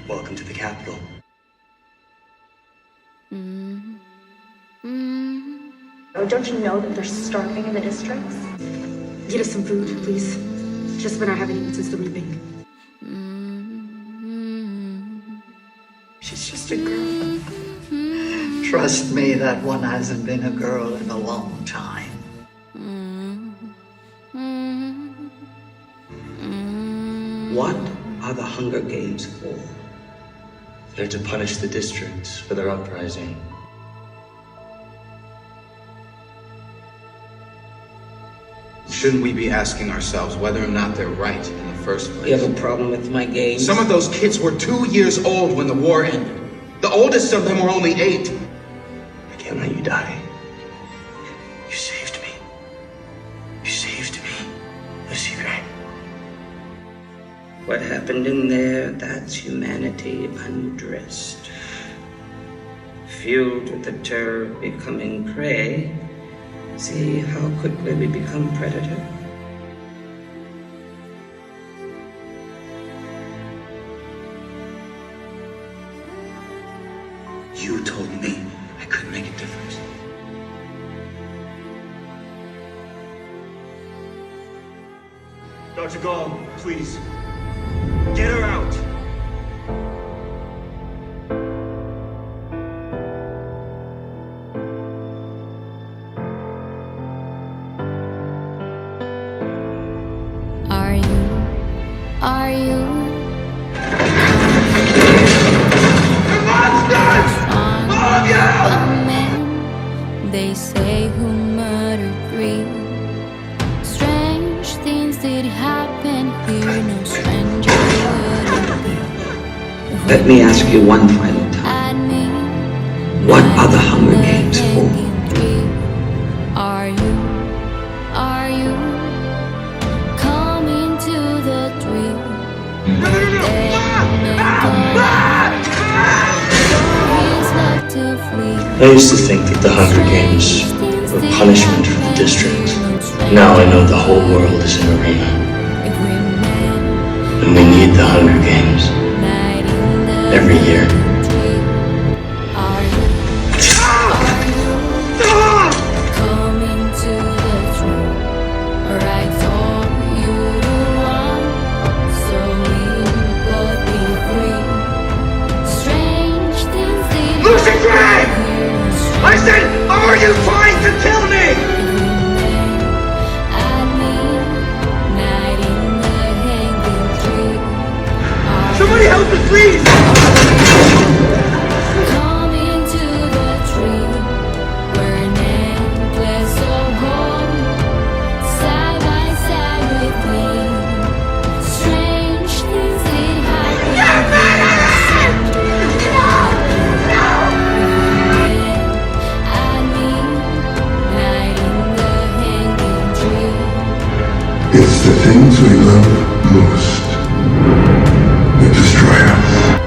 Welcome to the capital. Oh, don't you know that they're starving in the districts? Get us some food, please. Just when I haven't eaten since the reaping. She's just a girl. Trust me, that one hasn't been a girl in a long time. What are the Hunger Games for? They're to punish the districts for their uprising. Shouldn't we be asking ourselves whether or not they're right in the first place? You have a problem with my games? Some of those kids were 2 years old when the war ended. The oldest of them were only 8. I can't let you die. You saved me. You saved me, Lucy Gray. What happened in there, that's humanity undressed. Fueled with the terror of becoming prey, see how quickly we become predator? You told me I couldn't make a difference. Dr. Gall, please. Get her out! Are you Monsters! All of you! They say who murdered 3. Strange things did happen here. No stranger wouldn't be. Let me ask you one final time. At me, What are the Hunger Games for? Are you coming to the tree? I used to think that the Hunger Games were punishment for the district. Now I know the whole world is an arena. And we need the Hunger Games every year. Lucy Gray! I said, are you trying to kill me? Somebody help me, please! It's the things we love most that destroy us.